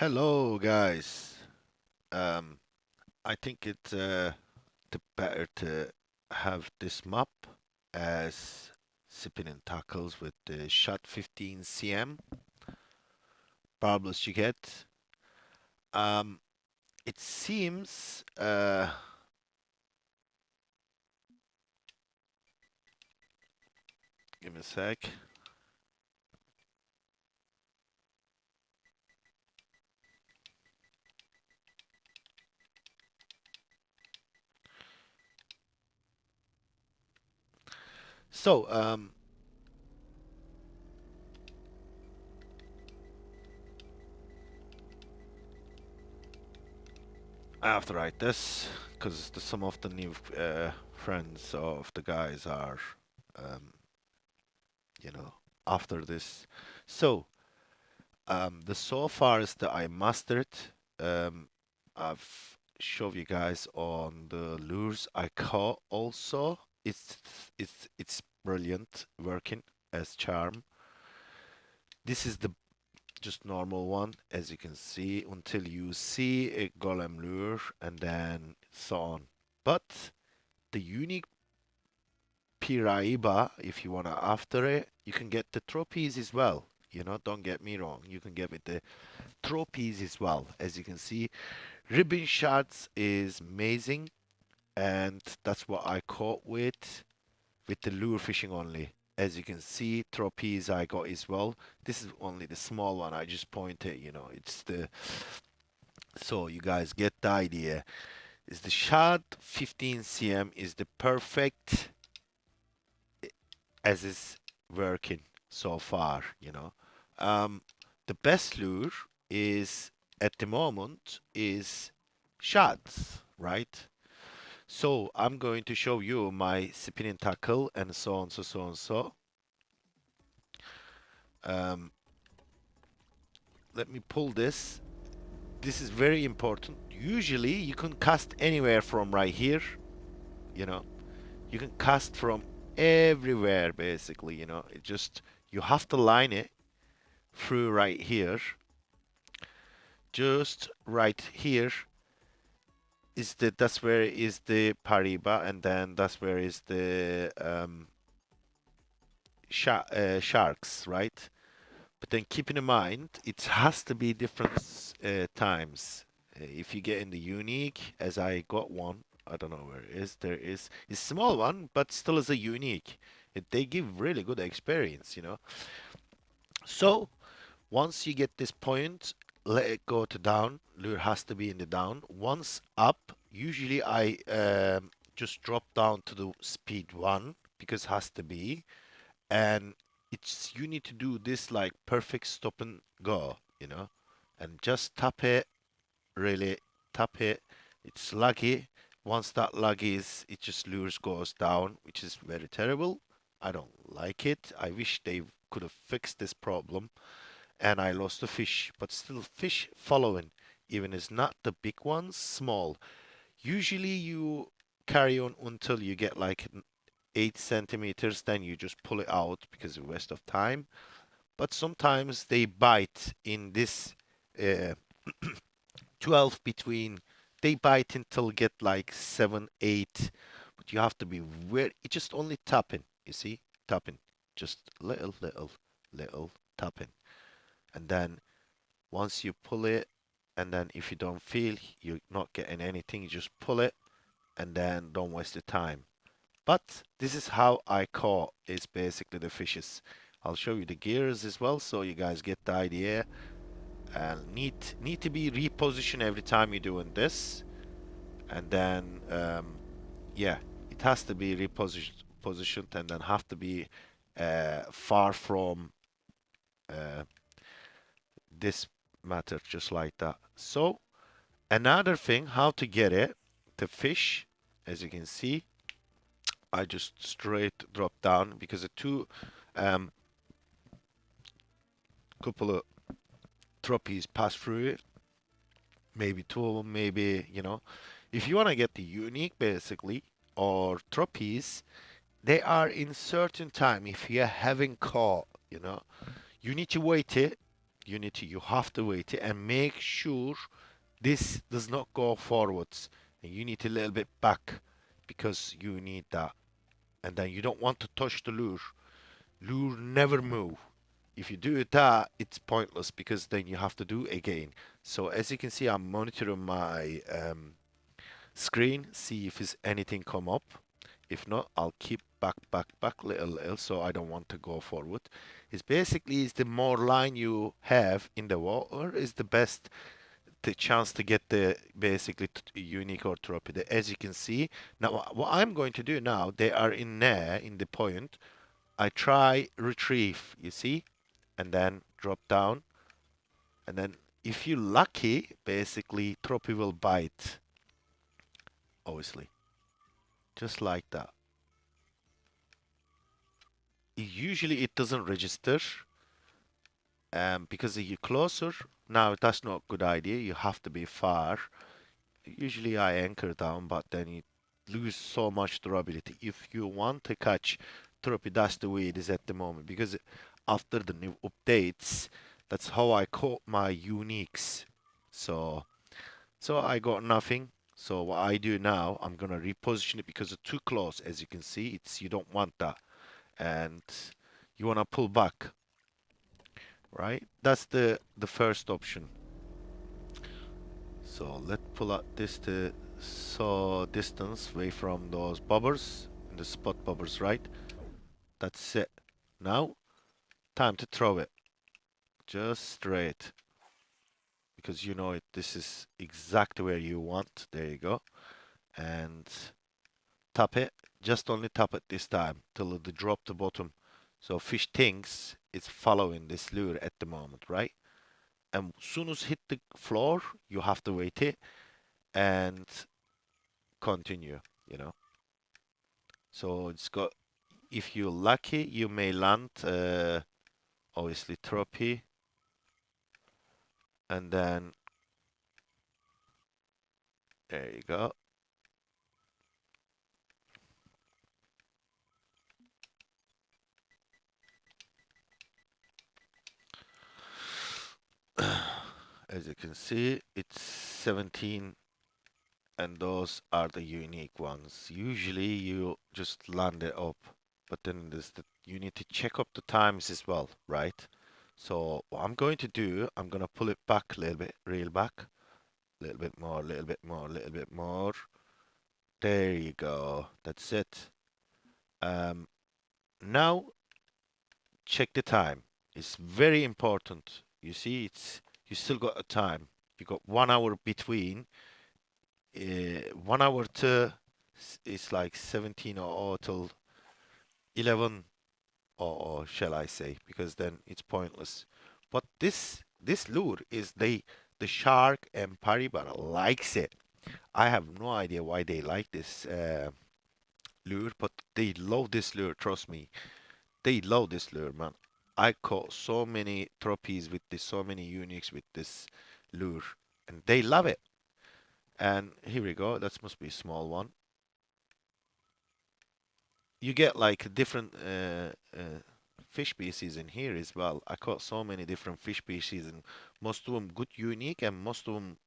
Hello, guys. Um, I think it's better to have this map as sipping and tackles with the shot 15 cm barbells you get. Um, it seems give me a sec. So I have to write this because some of the new friends of the guys are um, you know after this. So the so far is that I mastered. Um, I've showed you guys on the lures I caught also. It's brilliant working as charm. This is the just normal one, as you can see, until you see a golem lure and then so on. But the unique Piraiba, if you wanna after it, you can get the trophies as well. Don't get me wrong. You can get with the trophies as well. As you can see, ribbon shots is amazing, and that's what I caught with the lure fishing only. As you can see, trophies I got as well. This is only the small one. I just pointed, it's the so you guys get the idea. Is the shot 15 cm is the perfect as is working so far. Um, the best lure is at the moment is shots, right? So I'm going to show you my spinning tackle and so on, so on, so. Um, Let me pull this. This is very important. Usually you can cast anywhere from right here, you know. You can cast from everywhere basically. It just you have to line it through right here. Just right here is that's where is the pariba, and then that's where is the sharks, right? But then keeping in mind, it has to be different times. If you get in the unique, as I got one, I don't know where it is. There is a small one, but still is a unique. They give really good experience. So once you get this point, let it go to down. Lure has to be in the down. Once up, usually I just drop down to the speed one because it has to be, and it's you need to do this like perfect stop and go, and just tap it, really tap it. It's laggy. Once that lag is, it just lures goes down, which is very terrible. I don't like it. I wish they could have fixed this problem, and I lost the fish, but still fish following, even is not the big ones, small. Usually you carry on until you get like 8 centimeters, then you just pull it out because of waste of time. But sometimes they bite in this uh, 12 between, they bite until get like 7, 8. But you have to be very, it's just only tapping, you see? Tapping. Just little, little, little tapping. And then once you pull it, and then if you don't feel you're not getting anything, you just pull it and then don't waste the time. But this is how I caught is basically the fishes. I'll show you the gears as well so you guys get the idea. And need to be repositioned every time you're doing this. And then yeah, it has to be positioned and then have to be far from uh, this matter just like that. So another thing, how to get it, the fish, as you can see, I just straight drop down because the two um, couple of trophies pass through it. Maybe two of them, maybe. If you want to get the unique, basically, or trophies, they are in certain time. If you haven't caught, you need to wait it. Unity, you have to wait and make sure this does not go forwards. And you need a little bit back because you need that. And then you don't want to touch the lure. Lure never move. If you do that, it's pointless because then you have to do again. So as you can see, I'm monitoring my screen, see if there's anything come up. If not, I'll keep back, little, so I don't want to go forward. It's basically is the more line you have in the water is the best the chance to get the basically unique or trophy. As you can see, now what I'm going to do now, they are in there in the point. I try retrieve, you see, and then drop down, and then if you're lucky, basically trophy will bite, obviously, just like that. Usually it doesn't register, because if you're closer, now that's not a good idea. You have to be far. Usually I anchor down, but then you lose so much durability. If you want to catch trophy, that's the way it is at the moment. Because after the new updates, that's how I caught my uniques. So, so I got nothing. So what I do now, I'm gonna reposition it because it's too close. As you can see, it's you don't want that, and you wanna pull back, right? That's the first option. So let's pull out this to so distance away from those bubbles, the spot bubbles, right? That's it. Now, time to throw it. Just straight. Because you know it, this is exactly where you want. There you go. And tap it. Just only tap it this time till it drop to bottom. So fish thinks it's following this lure at the moment, right? And soon as hit the floor, you have to wait it and continue, you know. So it's got, if you're lucky, you may land obviously trophy, and then there you go. As you can see, it's 17, and those are the unique ones. Usually you just land it up, but then you need to check up the times as well, right? So what I'm going to do, I'm gonna pull it back a little bit, reel back, a little bit more, a little bit more, a little bit more. There you go. That's it. Um, Now check the time. It's very important. You see, it's you still got a time. You got 1 hour between. 1 hour to it's like 17 or till 11 or shall I say? Because then it's pointless. But this lure is the shark and Paribara likes it. I have no idea why they like this lure, but they love this lure. Trust me. They love this lure, man. I caught so many trophies with this, so many uniques with this lure, and they love it. And here we go. That must be a small one. You get like different fish species in here as well. I caught so many different fish species, and most of them good unique, and most of them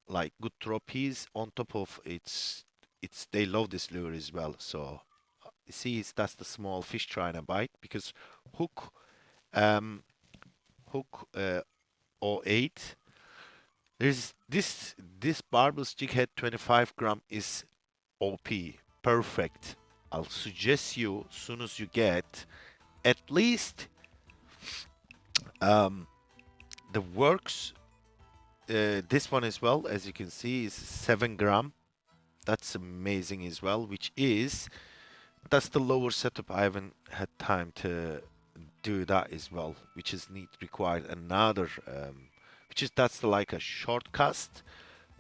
like good trophies. On top of it's they love this lure as well. So you see, that's the small fish trying to bite because hook um hook or 8. There's this barbell stick head 25 gram is OP, perfect. I'll suggest you soon as you get at least um, the works. This one as well, as you can see, is 7 gram. That's amazing as well. That's the lower setup. I haven't had time to do that as well, which is need required another, which is that's the, like a short cast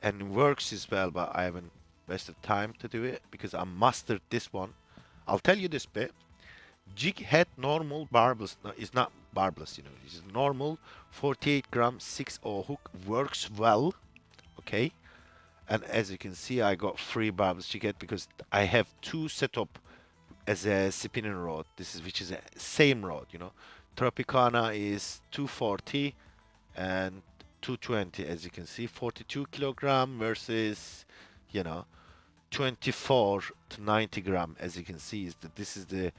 and works as well, but I haven't wasted time to do it because I mastered this one. I'll tell you this bit. Jig head normal barbless no, is not barbless, you know. It's normal 48 gram 6-0 hook works well, okay. And as you can see, I got 3 barbless jig head because I have 2 set up as a spinning rod. This is which is a same rod, you know. Tropicana is 240 and 220, as you can see, 42 kilogram versus, you know, 24 to 90 gram, as you can see. Is that this is the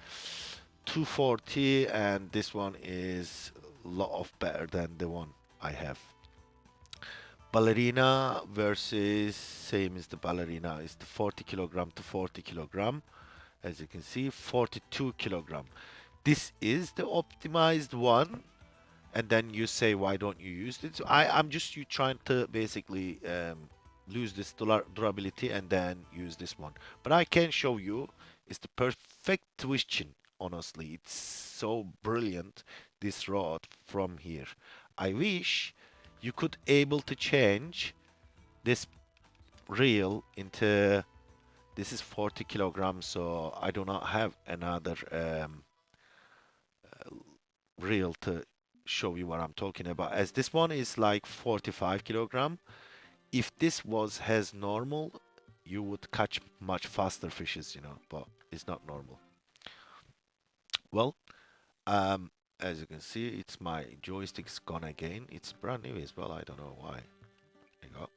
240, and this one is a lot of better than the one I have. Ballerina versus same as the ballerina is the 40 kilogram to 40 kilogram. As you can see, 42 kilogram. This is the optimized one, and then you say, why don't you use it? So I'm just you trying to basically lose this durability and then use this one. But I can show you, it's the perfect twitching. Honestly, it's so brilliant, this rod from here. I wish you could able to change this reel into, this is 40 kilograms, so I do not have another reel to show you what I'm talking about. As this one is like 45 kilogram, if this was has normal, you would catch much faster fishes, but it's not normal. Well, as you can see, it's my joystick's gone again. It's brand new as well. I don't know why. There you go.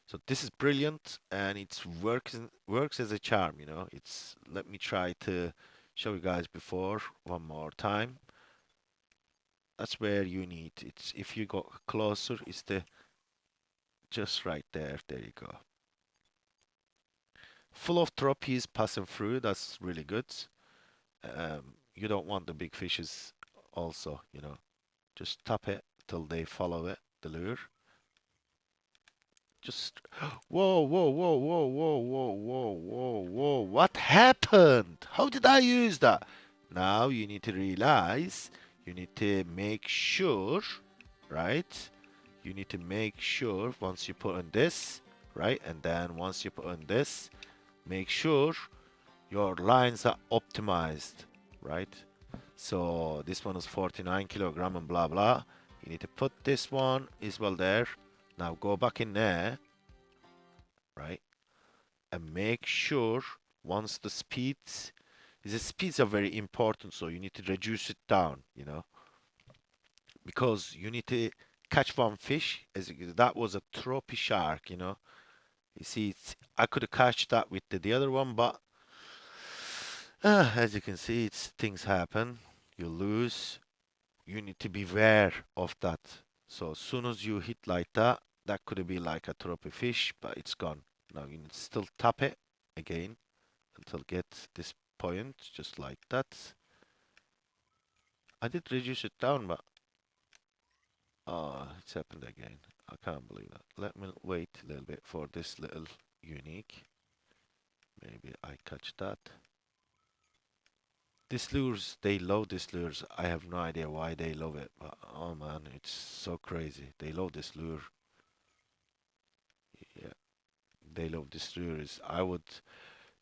So this is brilliant, and it works as a charm. It's let me try to show you guys before one more time. That's where you need it's if you go closer, it's the just right there. There you go. Full of trophies passing through. That's really good. You don't want the big fishes also, Just tap it till they follow it, the lure. Just whoa, whoa, whoa, whoa, whoa, whoa, whoa, whoa, whoa. What happened? How did I use that? Now you need to realize you need to make sure, right? You need to make sure once you put in this, right? And then once you put in this, make sure your lines are optimized, right? So this one is 49 kilogram and blah blah. You need to put this one as well there. Now go back in there, right? And make sure once the speeds are very important, so you need to reduce it down, because you need to catch one fish. That was a trophy shark. You see, I could have catch that with the other one, but as you can see, things happen. You lose. You need to be aware of that. So as soon as you hit like that, that could be like a trophy fish, but it's gone. Now you need to still tap it again until get this point, just like that. I did reduce it down, but it's happened again. I can't believe that. Let me wait a little bit for this little unique. Maybe I catch that. These lures, they love these lures. I have no idea why they love it, but oh man, it's so crazy. They love this lure. Yeah, they love this lures.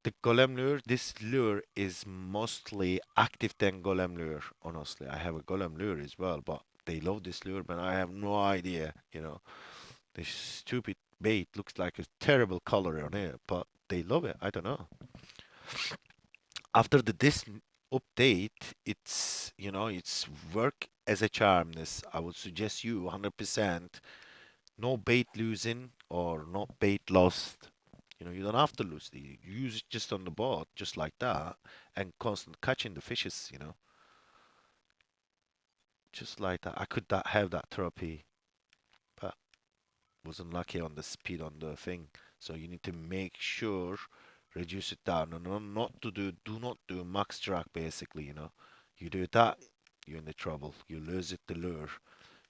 The golem lure, this lure is mostly active than golem lure, honestly. I have a golem lure as well, but they love this lure, but I have no idea. This stupid bait looks like a terrible color on it, but they love it. I don't know. After this update, it's work as a charm. This I would suggest you 100%. No bait losing or no bait lost. You don't have to lose the. You use it just on the boat, just like that, and constant catching the fishes. Just like that. I could have that trophy, but was unlucky on the speed on the thing. So you need to make sure reduce it down and not to do not do max drag basically. You do that, you're in the trouble. You lose it the lure.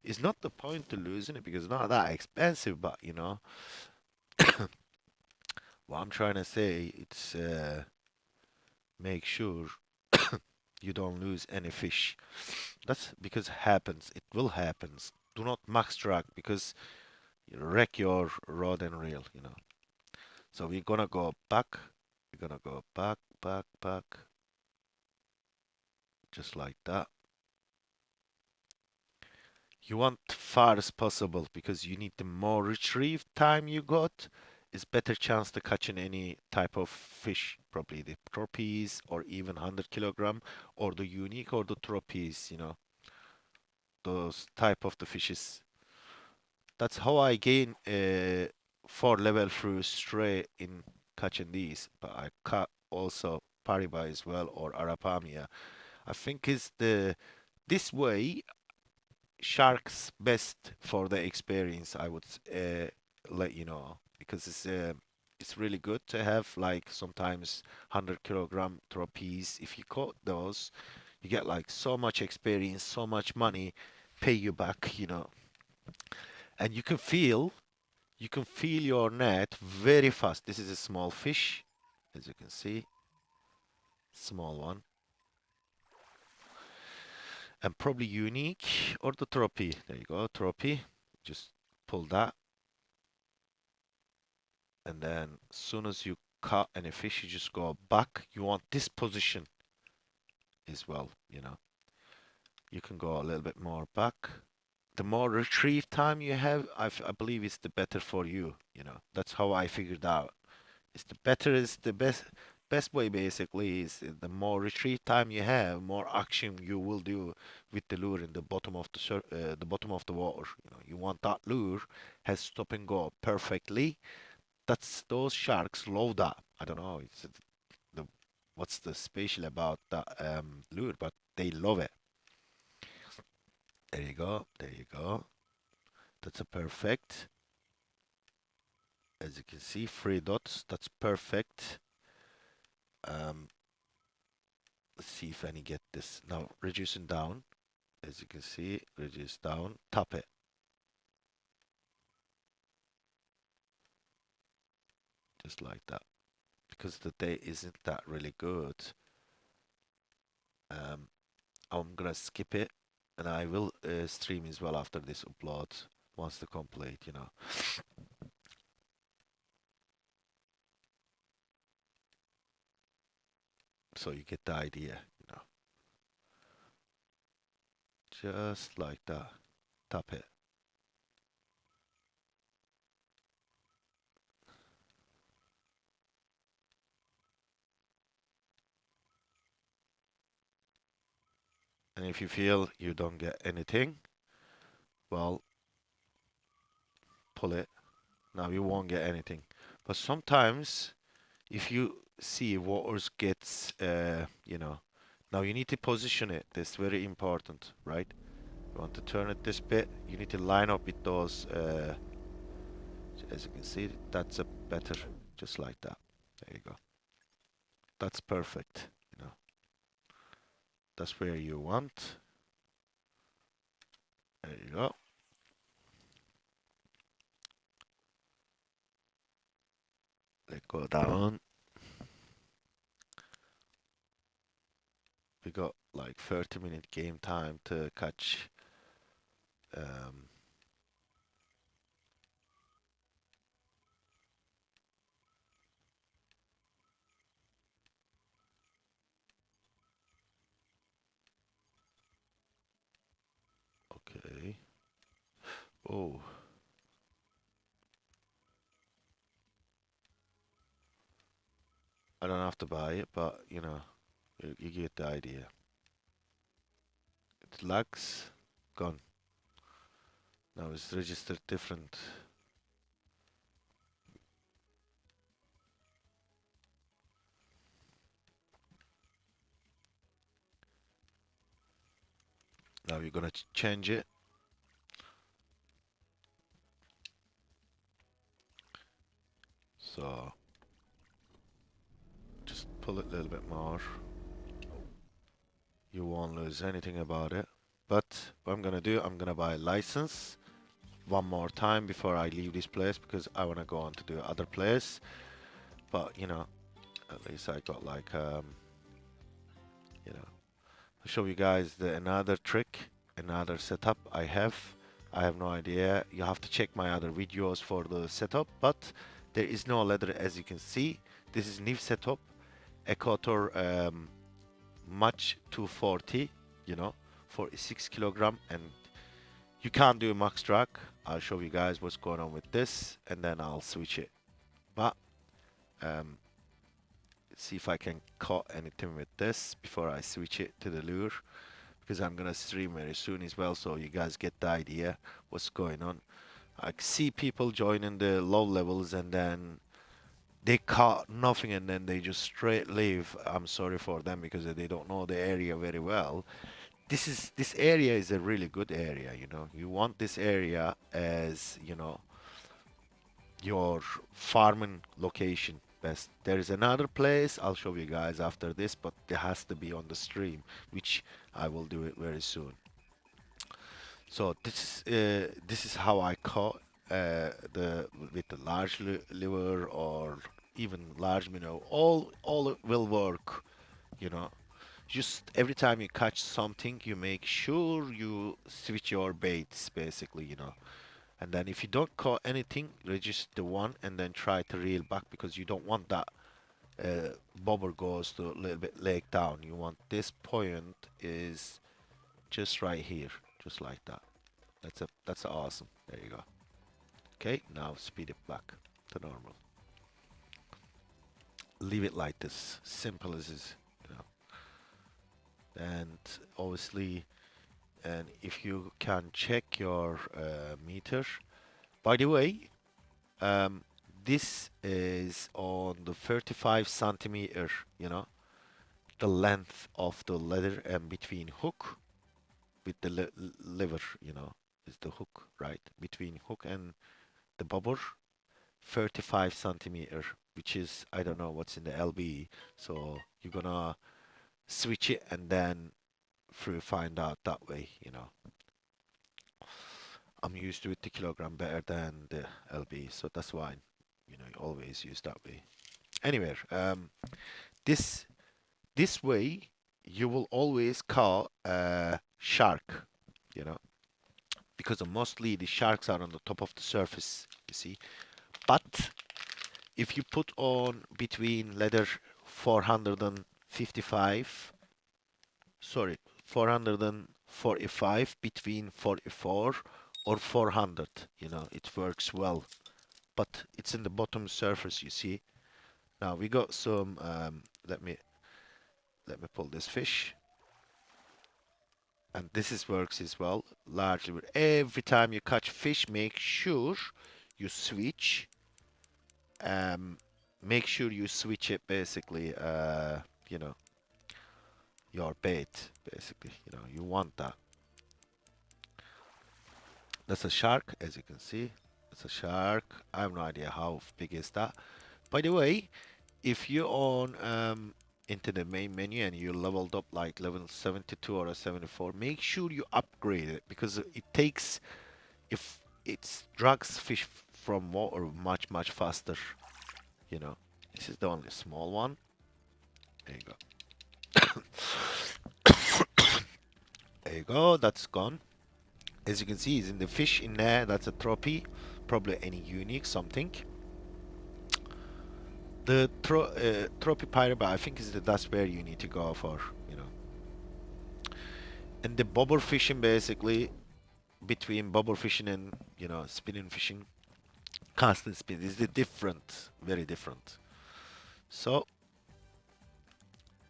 It's not the point to losing it because it's not that expensive, but what I'm trying to say, it's make sure you don't lose any fish. That's because it happens. It will happen. Do not max drag because you wreck your rod and reel. So we're gonna go back. We're gonna go back, back, back, just like that. You want far as possible because you need the more retrieve time you got, is better chance to catching any type of fish, probably the trophies or even 100 kilogram or the unique or the trophies, those type of the fishes. That's how I gain 4 level through stray in catching these. But I caught also Pariba as well or Arapamia. I think is the this way sharks best for the experience. I would let you know because it's really good to have like sometimes 100 kilogram trophies. If you caught those, you get like so much experience, so much money, pay you back, and you can feel your net very fast. This is a small fish, as you can see, small one, and probably unique or the trophy. There you go, trophy. Just pull that, and then as soon as you cut any fish, you just go back. You want this position as well, You can go a little bit more back. The more retrieve time you have, I believe it's the better for you. That's how I figured out. It's the better is the best way basically is the more retrieve time you have, more action you will do with the lure in the bottom of the bottom of the water. You want that lure has stop and go perfectly. That's those sharks love that. I don't know. It's the what's the special about that lure, but they love it. There you go. There you go. That's a perfect. As you can see, 3 dots. That's perfect. Um, let's see if any get this. Now, reducing down. As you can see, reduce down. Tap it. Just like that. Because the day isn't that really good. Um, I'm gonna skip it. And I will stream as well after this upload. Once the complete. So you get the idea. Just like that. Tap it. And if you feel you don't get anything, well, pull it. Now you won't get anything. But sometimes if you see waters gets, now you need to position it. That's very important, right? You want to turn it this bit. You need to line up with those, as you can see, that's a better, just like that. There you go. That's perfect. That's where you want. There you go. Let go down. We got like 30-minute game time to catch. Um, okay. Oh, I don't have to buy it, but you get the idea. It lags, gone. Now it's registered different. Now you're gonna change it. So just pull it a little bit more. You won't lose anything about it. But what I'm gonna do, I'm gonna buy a license one more time before I leave this place because I wanna go on to do other place. But at least I got like you know, I'll show you guys another trick, another setup I have. I have no idea. You have to check my other videos for the setup, but there is no leather as you can see. This is new setup, Equator Match 240, for 6 kilogram, and you can't do max drag. I'll show you guys what's going on with this, and then I'll switch it. But um, see if I can cut anything with this before I switch it to the lure because I'm gonna stream very soon as well, so you guys get the idea what's going on. I see people joining the low levels and then they caught nothing and then they just straight leave. I'm sorry for them because they don't know the area very well. This area is a really good area, you know. You want this area as, you know, your farming location best. There is another place I'll show you guys after this, but it has to be on the stream, which I will do it very soon. So this is how I caught the with the large liver or even large minnow. All will work, you know. Just every time you catch something, you make sure you switch your baits, basically, you know. And then if you don't caught anything, register one and then try to reel back because you don't want that bobber goes to a little bit leg down. You want this point is just right here, just like that. That's awesome. There you go. Okay, now speed it back to normal. Leave it like this, simple as is, you know. And obviously, and if you can check your meter. By the way, um, this is on the 35 centimeter, you know, the length of the leather and between hook with the lever, you know, is the hook, right? Between hook and the bobber, 35 centimeter, which is, I don't know what's in the LB. So you're gonna switch it and then through find out that way, you know. I'm used to it the kilogram better than the LB, so that's why, you know, you always use that way. Anyway, this this way you will always call a shark, you know, because mostly the sharks are on the top of the surface, you see. But if you put on between letter 455, sorry, 445 between 44 or 400, you know, it works well. But it's in the bottom surface, you see. Now we got some, let me pull this fish. And this is works as well, largely. But every time you catch fish, make sure you switch. Um, make sure you switch it basically, you know, your bait, basically. You know, you want that. That's a shark, as you can see. It's a shark. I have no idea how big is that. By the way, if you're on into the main menu and you leveled up like level 72 or a 74, make sure you upgrade it because it takes if it drags fish from water much faster. You know, this is the only small one. There you go. There you go. That's gone. As you can see, is in the fish in there. That's a trophy, probably any unique something. The trophy pirate, I think is that's where you need to go for, you know. And the bobber fishing basically between bobber fishing and you know spinning fishing, constant spin is the different, very different. So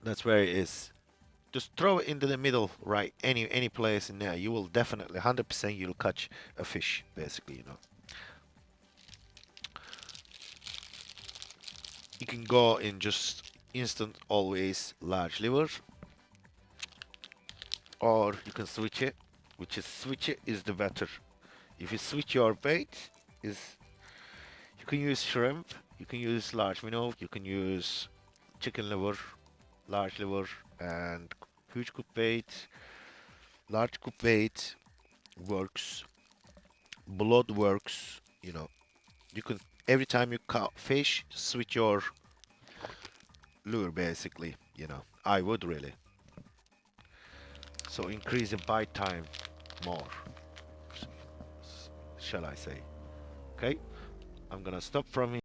that's where it is. Just throw it into the middle, right? Any place in there, you will definitely 100% you'll catch a fish, basically, you know. You can go in just instant always large liver, or you can switch it, which is switch it is the better. If you switch your bait, is you can use shrimp, you can use large minnow, you can use chicken liver, large liver, and huge cook bait, large cook bait works, blood works, you know. You can every time you caught fish, switch your lure basically, you know. I would really. So increase the bite time more, shall I say. Okay, I'm gonna stop from